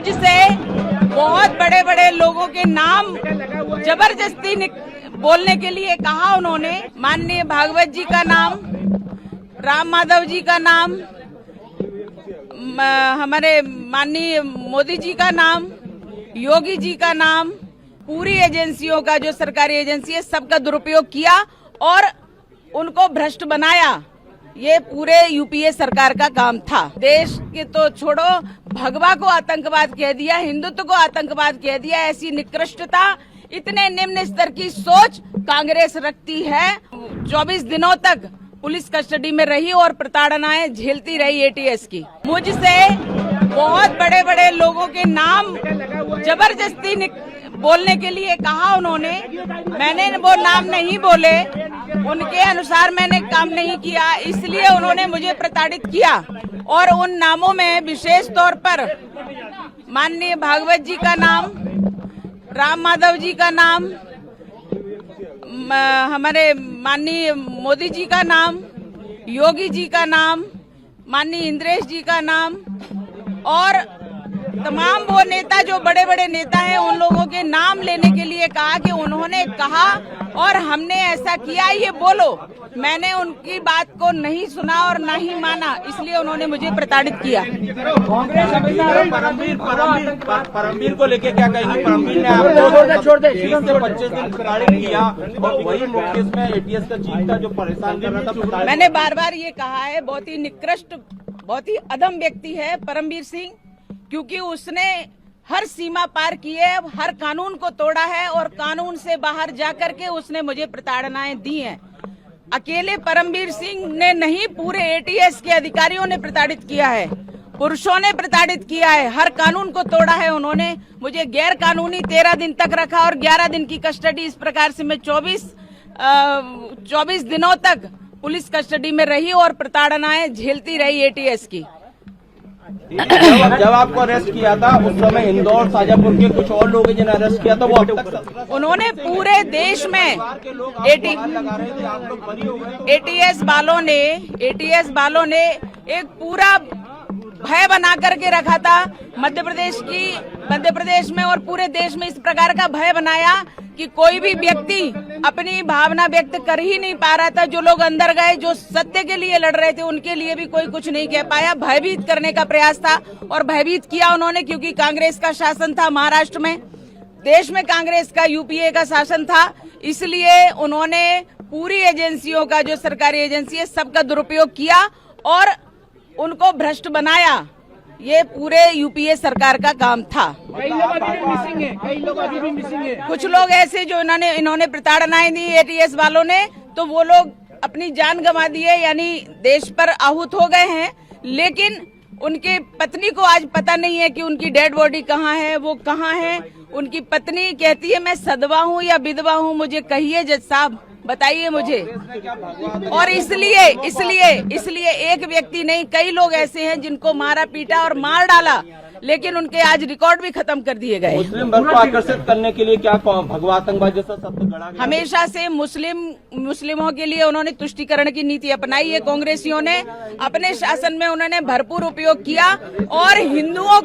मुझसे बहुत बड़े बड़े लोगों के नाम जबरदस्ती बोलने के लिए कहा उन्होंने। माननीय भागवत जी का नाम, राम माधव जी का नाम, हमारे माननीय मोदी जी का नाम, योगी जी का नाम, पूरी एजेंसियों का, जो सरकारी एजेंसी है, सबका दुरुपयोग किया और उनको भ्रष्ट बनाया। ये पूरे यूपीए सरकार का काम था। देश के तो छोड़ो, भगवा को आतंकवाद कह दिया, हिंदुत्व को आतंकवाद कह दिया। ऐसी निकृष्टता, इतने निम्न स्तर की सोच कांग्रेस रखती है। 24 दिनों तक पुलिस कस्टडी में रही और प्रताड़नाएं झेलती रही एटीएस की। मुझसे बहुत बड़े बड़े लोगों के नाम जबरदस्ती बोलने के लिए कहा उन्होंने। मैंने वो नाम नहीं बोले, उनके अनुसार मैंने काम नहीं किया, इसलिए उन्होंने मुझे प्रताड़ित किया। और उन नामों में विशेष तौर पर माननीय भागवत जी का नाम, राम माधव जी का नाम, हमारे माननीय मोदी जी का नाम, योगी जी का नाम, माननीय इंद्रेश जी का नाम और तमाम वो नेता जो बड़े बड़े नेता हैं, उन लोगों के नाम लेने के लिए कहा कि उन्होंने कहा और हमने ऐसा किया, ये बोलो। मैंने उनकी बात को नहीं सुना और ना ही माना, इसलिए उन्होंने मुझे प्रताड़ित किया। परमवीर को लेके क्या कहेंगे? परमवीर ने आपको 20 से 25 दिन प्रताड़ित किया और वही नोटिस में एटीएस का चीफ था जो परेशान कर रहा था। मैंने बार बार ये कहा है, बहुत ही निकृष्ट, बहुत ही अधम व्यक्ति है परमवीर सिंह, क्योंकि उसने हर सीमा पार की है, हर कानून को तोड़ा है और कानून से बाहर जाकर के उसने मुझे प्रताड़नाएं दी हैं। अकेले परमवीर सिंह ने नहीं, पूरे एटीएस के अधिकारियों ने प्रताड़ित किया है, पुरुषों ने प्रताड़ित किया है, हर कानून को तोड़ा है उन्होंने। मुझे गैर कानूनी 13 दिन तक रखा और 11 दिन की कस्टडी, इस प्रकार से मैं 24 दिनों तक पुलिस कस्टडी में रही और प्रताड़नाएं झेलती रही एटीएस की। जब आपको अरेस्ट किया था उस समय इंदौर, शाजापुर के कुछ और लोग जिन्हें अरेस्ट किया था, वो अब तक उन्होंने पूरे देश में एटीएस वालों ने एक पूरा भय बना करके रखा था। मध्य प्रदेश में और पूरे देश में इस प्रकार का भय बनाया कि कोई भी व्यक्ति अपनी भावना व्यक्त कर ही नहीं पा रहा था। जो लोग अंदर गए, जो सत्य के लिए लड़ रहे थे, उनके लिए भी कोई कुछ नहीं कह पाया। भयभीत करने का प्रयास था और भयभीत किया उन्होंने, क्योंकि कांग्रेस का शासन था महाराष्ट्र में, देश में कांग्रेस का, यूपीए का शासन था। इसलिए उन्होंने पूरी एजेंसियों का, जो सरकारी एजेंसी है, सबका दुरुपयोग किया और उनको भ्रष्ट बनाया। ये पूरे यूपीए सरकार का काम था। कई लोग अभी भी मिसिंग है, कई लोग अभी भी मिसिंग है। कुछ लोग ऐसे जो इन्होंने प्रताड़नाएं दी एटीएस वालों ने, तो वो लोग अपनी जान गंवा दिए, यानी देश पर आहूत हो गए हैं। लेकिन उनकी पत्नी को आज पता नहीं है कि उनकी डेड बॉडी कहाँ है, वो कहाँ है। उनकी पत्नी कहती है, मैं सदवा हूँ या विधवा हूँ, मुझे कहिए जज साहब, बताइए मुझे। और इसलिए एक व्यक्ति नहीं, कई लोग ऐसे हैं जिनको मारा पीटा और मार डाला, लेकिन उनके आज रिकॉर्ड भी खत्म कर दिए गए। मुस्लिम वर्ग को आकर्षित करने के लिए क्या भगवा आतंकवाद जैसा शब्द गढ़ा गया? हमेशा से मुस्लिमों के लिए उन्होंने तुष्टीकरण की नीति अपनाई है। कांग्रेसियों ने अपने शासन में उन्होंने भरपूर उपयोग किया और हिंदुओं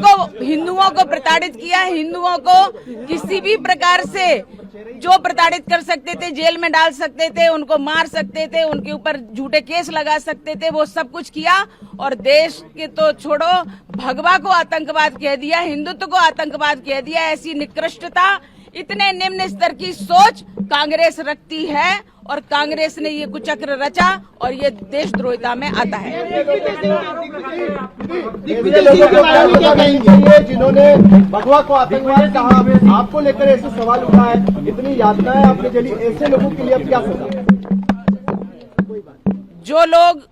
को प्रताड़ित किया। हिंदुओं को किसी भी प्रकार से जो प्रताड़ित कर सकते थे, जेल में डाल सकते थे, उनको मार सकते थे, उनके ऊपर झूठे केस लगा सकते थे, वो सब कुछ किया। और देश के तो छोड़ो, भगवा को आतंकवाद कह दिया, हिंदुत्व को आतंकवाद कह दिया। ऐसी निकृष्टता, इतने निम्न स्तर की सोच कांग्रेस रखती है और कांग्रेस ने ये कुचक्र रचा और ये देशद्रोहिता में आता है। जिन्होंने भगवा को आतंकवाद कहा, आपको लेकर ऐसे सवाल उठा है, इतनी यातनाएं आपने झेली, ऐसे लोगों के लिए अब क्या सजा? जो लोग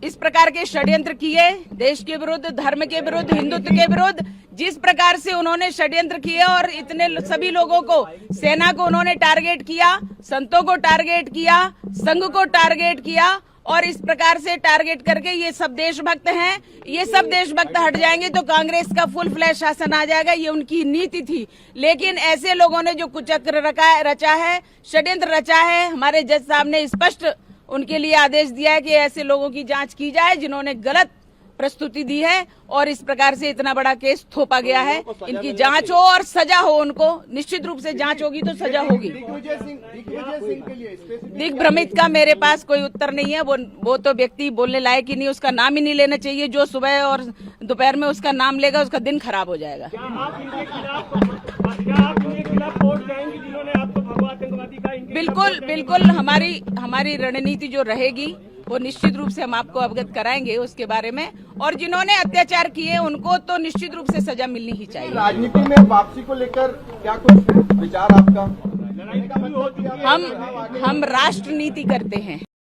इस प्रकार के षड्यंत्र किए, देश के विरुद्ध, धर्म के विरुद्ध, हिंदुत्व के विरुद्ध, जिस प्रकार से उन्होंने षड्यंत्र किए और इतने सभी लोगों को, सेना को उन्होंने टारगेट किया, संतों को टारगेट किया, संघ को टारगेट किया और इस प्रकार से टारगेट करके ये सब देशभक्त हैं। ये सब देशभक्त हट जाएंगे तो कांग्रेस का फुल फ्लैश शासन आ जाएगा, ये उनकी नीति थी। लेकिन ऐसे लोगों ने जो कुचक्र रचा है, षड्यंत्र रचा है, हमारे जज साहब ने स्पष्ट उनके लिए आदेश दिया है कि ऐसे लोगों की जांच की जाए जिन्होंने गलत प्रस्तुति दी है और इस प्रकार से इतना बड़ा केस थोपा गया है। इनकी जांच हो और सजा हो, उनको निश्चित रूप से जांच होगी तो सजा होगी। दिग्विजय सिंह के लिए स्पेसिफिक दिग्भ्रमित का मेरे पास कोई उत्तर नहीं है। वो तो व्यक्ति बोलने लायक ही नहीं, उसका नाम ही नहीं लेना चाहिए। जो सुबह और दोपहर में उसका नाम लेगा उसका दिन खराब हो जाएगा। क्या आप इनके खिलाफ वोट जाएंगे जिन्होंने आपको भगवा आतंकवादी का? बिल्कुल बिल्कुल, हमारी रणनीति जो रहेगी वो निश्चित रूप से हम आपको अवगत कराएंगे उसके बारे में। और जिन्होंने अत्याचार किए उनको तो निश्चित रूप से सजा मिलनी ही चाहिए। राजनीति में वापसी को लेकर क्या कुछ विचार आपका? हम राष्ट्र नीति करते हैं।